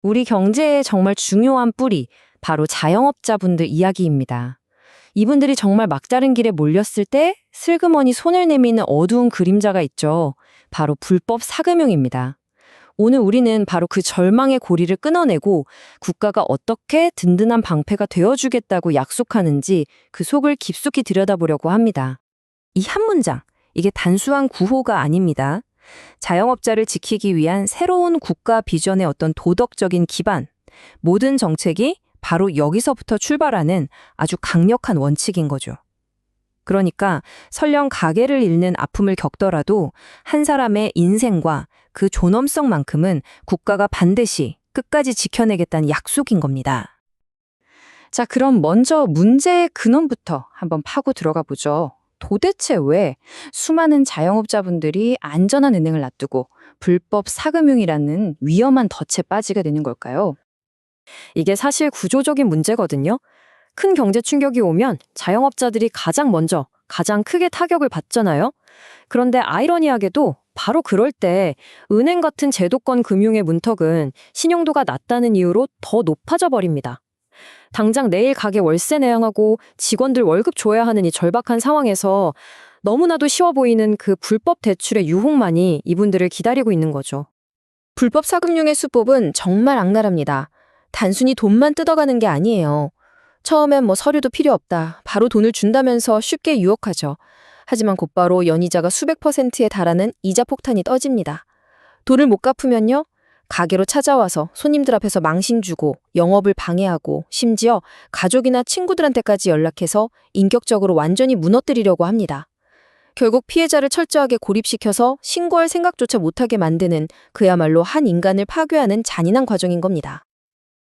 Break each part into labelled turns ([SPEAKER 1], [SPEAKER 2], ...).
[SPEAKER 1] 우리 경제의 정말 중요한 뿌리, 바로 자영업자분들 이야기입니다. 이분들이 정말 막다른 길에 몰렸을 때 슬그머니 손을 내미는 어두운 그림자가 있죠. 바로 불법 사금융입니다. 오늘 우리는 바로 그 절망의 고리를 끊어내고 국가가 어떻게 든든한 방패가 되어주겠다고 약속하는지 그 속을 깊숙이 들여다보려고 합니다. 이 한 문장, 이게 단순한 구호가 아닙니다. 자영업자를 지키기 위한 새로운 국가 비전의 어떤 도덕적인 기반, 모든 정책이 바로 여기서부터 출발하는 아주 강력한 원칙인 거죠. 그러니까 설령 가게를 잃는 아픔을 겪더라도 한 사람의 인생과 그 존엄성만큼은 국가가 반드시 끝까지 지켜내겠다는 약속인 겁니다. 자, 그럼 먼저 문제의 근원부터 한번 파고 들어가 보죠. 도대체 왜 수많은 자영업자분들이 안전한 은행을 놔두고 불법 사금융이라는 위험한 덫에 빠지게 되는 걸까요? 이게 사실 구조적인 문제거든요. 큰 경제 충격이 오면 자영업자들이 가장 먼저, 가장 크게 타격을 받잖아요. 그런데 아이러니하게도 바로 그럴 때 은행 같은 제도권 금융의 문턱은 신용도가 낮다는 이유로 더 높아져 버립니다. 당장 내일 가게 월세 내야 하고 직원들 월급 줘야 하는 이 절박한 상황에서 너무나도 쉬워 보이는 그 불법 대출의 유혹만이 이분들을 기다리고 있는 거죠. 불법 사금융의 수법은 정말 악랄합니다. 단순히 돈만 뜯어가는 게 아니에요. 처음엔 서류도 필요 없다, 바로 돈을 준다면서 쉽게 유혹하죠. 하지만 곧바로 연이자가 수백 %에 달하는 이자 폭탄이 떠집니다. 돈을 못 갚으면요, 가게로 찾아와서 손님들 앞에서 망신 주고 영업을 방해하고 심지어 가족이나 친구들한테까지 연락해서 인격적으로 완전히 무너뜨리려고 합니다. 결국 피해자를 철저하게 고립시켜서 신고할 생각조차 못하게 만드는 그야말로 한 인간을 파괴하는 잔인한 과정인 겁니다.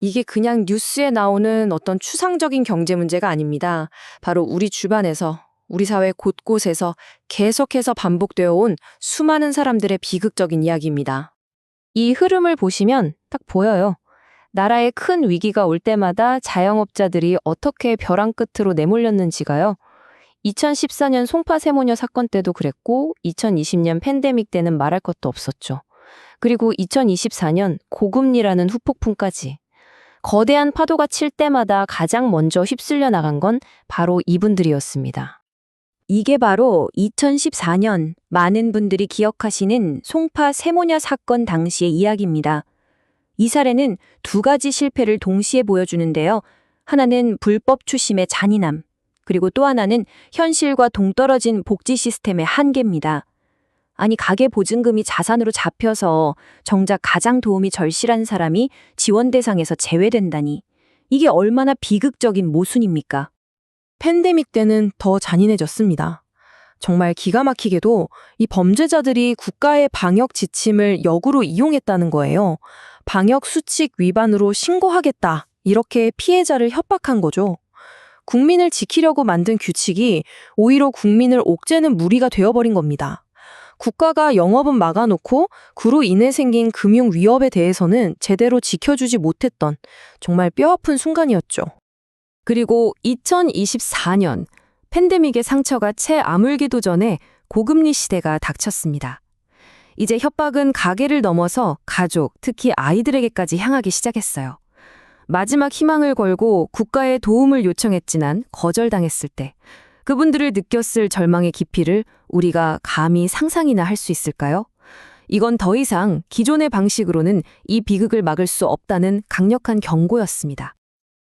[SPEAKER 1] 이게 그냥 뉴스에 나오는 어떤 추상적인 경제 문제가 아닙니다. 바로 우리 주변에서, 우리 사회 곳곳에서 계속해서 반복되어 온 수많은 사람들의 비극적인 이야기입니다. 이 흐름을 보시면 딱 보여요. 나라에 큰 위기가 올 때마다 자영업자들이 어떻게 벼랑 끝으로 내몰렸는지가요. 2014년 송파 세모녀 사건 때도 그랬고 2020년 팬데믹 때는 말할 것도 없었죠. 그리고 2024년 고금리라는 후폭풍까지. 거대한 파도가 칠 때마다 가장 먼저 휩쓸려 나간 건 바로 이분들이었습니다. 이게 바로 2014년 많은 분들이 기억하시는 송파 세모녀 사건 당시의 이야기입니다. 이 사례는 두 가지 실패를 동시에 보여주는데요. 하나는 불법 추심의 잔인함, 그리고 또 하나는 현실과 동떨어진 복지 시스템의 한계입니다. 아니, 가계 보증금이 자산으로 잡혀서 정작 가장 도움이 절실한 사람이 지원 대상에서 제외된다니. 이게 얼마나 비극적인 모순입니까? 팬데믹 때는 더 잔인해졌습니다. 정말 기가 막히게도 이 범죄자들이 국가의 방역 지침을 역으로 이용했다는 거예요. 방역 수칙 위반으로 신고하겠다, 이렇게 피해자를 협박한 거죠. 국민을 지키려고 만든 규칙이 오히려 국민을 옥죄는 무리가 되어버린 겁니다. 국가가 영업은 막아놓고 그로 인해 생긴 금융 위협에 대해서는 제대로 지켜주지 못했던 정말 뼈아픈 순간이었죠. 그리고 2024년 팬데믹의 상처가 채 아물기도 전에 고금리 시대가 닥쳤습니다. 이제 협박은 가게를 넘어서 가족, 특히 아이들에게까지 향하기 시작했어요. 마지막 희망을 걸고 국가의 도움을 요청했지만 거절당했을 때 그분들을 느꼈을 절망의 깊이를 우리가 감히 상상이나 할 수 있을까요? 이건 더 이상 기존의 방식으로는 이 비극을 막을 수 없다는 강력한 경고였습니다.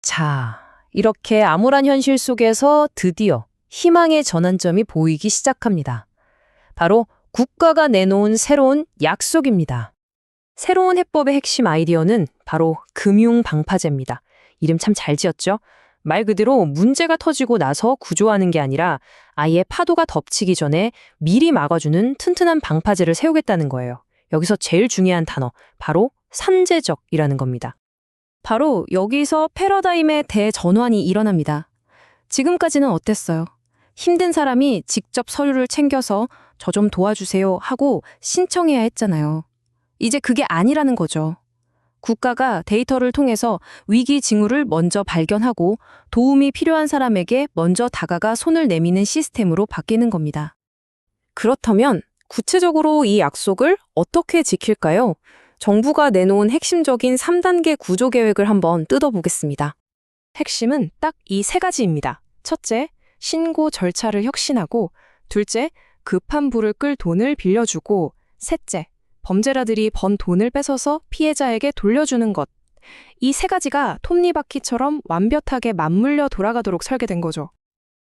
[SPEAKER 1] 자, 이렇게 암울한 현실 속에서 드디어 희망의 전환점이 보이기 시작합니다. 바로 국가가 내놓은 새로운 약속입니다. 새로운 해법의 핵심 아이디어는 바로 금융방파제입니다. 이름 참 잘 지었죠? 말 그대로 문제가 터지고 나서 구조하는 게 아니라 아예 파도가 덮치기 전에 미리 막아주는 튼튼한 방파제를 세우겠다는 거예요. 여기서 제일 중요한 단어, 바로 선제적이라는 겁니다. 바로 여기서 패러다임의 대전환이 일어납니다. 지금까지는 어땠어요? 힘든 사람이 직접 서류를 챙겨서 저 좀 도와주세요 하고 신청해야 했잖아요. 이제 그게 아니라는 거죠. 국가가 데이터를 통해서 위기 징후를 먼저 발견하고 도움이 필요한 사람에게 먼저 다가가 손을 내미는 시스템으로 바뀌는 겁니다. 그렇다면 구체적으로 이 약속을 어떻게 지킬까요?
[SPEAKER 2] 정부가 내놓은 핵심적인 3단계 구조 계획을 한번 뜯어보겠습니다. 핵심은 딱 이 세 가지입니다. 첫째, 신고 절차를 혁신하고, 둘째, 급한 불을 끌 돈을 빌려주고, 셋째, 범죄자들이 번 돈을 뺏어서 피해자에게 돌려주는 것. 이 세 가지가 톱니바퀴처럼 완벽하게 맞물려 돌아가도록 설계된 거죠.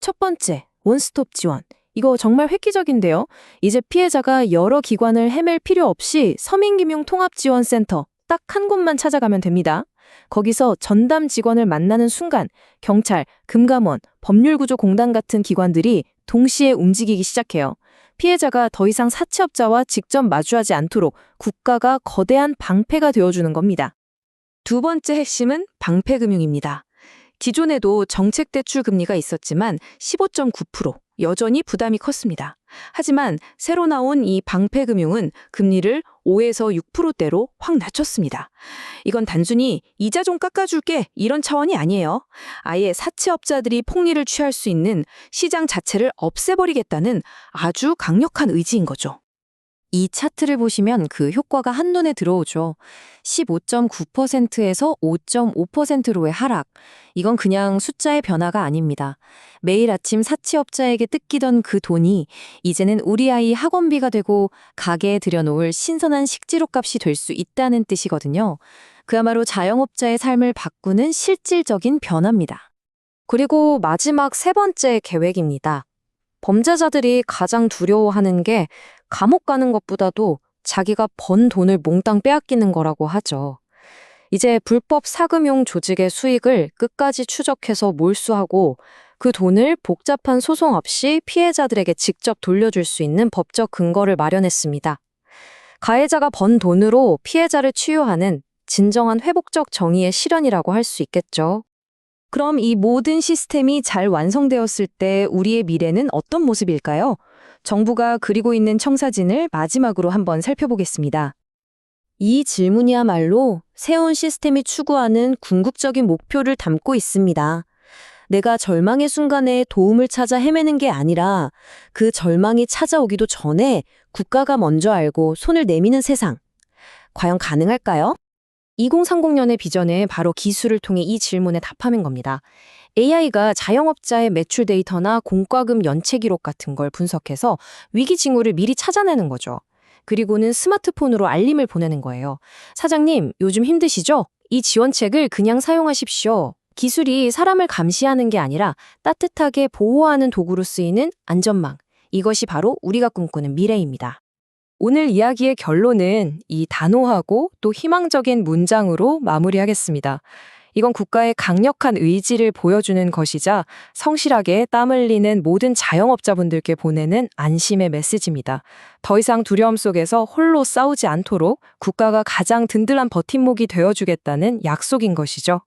[SPEAKER 2] 첫 번째, 원스톱 지원. 이거 정말 획기적인데요. 이제 피해자가 여러 기관을 헤맬 필요 없이 서민금융통합지원센터 딱 한 곳만 찾아가면 됩니다. 거기서 전담 직원을 만나는 순간 경찰, 금감원, 법률구조공단 같은 기관들이 동시에 움직이기 시작해요. 피해자가 더 이상 사채업자와 직접 마주하지 않도록 국가가 거대한 방패가 되어주는 겁니다. 두 번째 핵심은 방패금융입니다. 기존에도 정책대출 금리가 있었지만 15.9%, 여전히 부담이 컸습니다. 하지만 새로 나온 이 방패금융은 금리를 5에서 6%대로 확 낮췄습니다. 이건 단순히 이자 좀 깎아줄게 이런 차원이 아니에요. 아예 사채업자들이 폭리를 취할 수 있는 시장 자체를 없애버리겠다는 아주 강력한 의지인 거죠. 이 차트를 보시면 그 효과가 한눈에 들어오죠. 15.9%에서 5.5%로의 하락. 이건 그냥 숫자의 변화가 아닙니다. 매일 아침 사채업자에게 뜯기던 그 돈이 이제는 우리 아이 학원비가 되고 가게에 들여놓을 신선한 식재료값이 될 수 있다는 뜻이거든요. 그야말로 자영업자의 삶을 바꾸는 실질적인 변화입니다. 그리고 마지막 세 번째 계획입니다. 범죄자들이 가장 두려워하는 게 감옥 가는 것보다도 자기가 번 돈을 몽땅 빼앗기는 거라고 하죠. 이제 불법 사금융 조직의 수익을 끝까지 추적해서 몰수하고 그 돈을 복잡한 소송 없이 피해자들에게 직접 돌려줄 수 있는 법적 근거를 마련했습니다. 가해자가 번 돈으로 피해자를 치유하는 진정한 회복적 정의의 실현이라고 할 수 있겠죠. 그럼 이 모든 시스템이 잘 완성되었을 때 우리의 미래는 어떤 모습일까요? 정부가 그리고 있는 청사진을 마지막으로 한번 살펴보겠습니다. 이 질문이야말로 세운 시스템이 추구하는 궁극적인 목표를 담고 있습니다. 내가 절망의 순간에 도움을 찾아 헤매는 게 아니라 그 절망이 찾아오기도 전에 국가가 먼저 알고 손을 내미는 세상. 과연 가능할까요? 2030년의 비전은 바로 기술을 통해 이 질문에 답하는 겁니다. AI가 자영업자의 매출 데이터나 공과금 연체 기록 같은 걸 분석해서 위기 징후를 미리 찾아내는 거죠. 그리고는 스마트폰으로 알림을 보내는 거예요. 사장님, 요즘 힘드시죠? 이 지원책을 그냥 사용하십시오. 기술이 사람을 감시하는 게 아니라 따뜻하게 보호하는 도구로 쓰이는 안전망. 이것이 바로 우리가 꿈꾸는 미래입니다. 오늘 이야기의 결론은 이 단호하고 또 희망적인 문장으로 마무리하겠습니다. 이건 국가의 강력한 의지를 보여주는 것이자 성실하게 땀 흘리는 모든 자영업자분들께 보내는 안심의 메시지입니다. 더 이상 두려움 속에서 홀로 싸우지 않도록 국가가 가장 든든한 버팀목이 되어주겠다는 약속인 것이죠.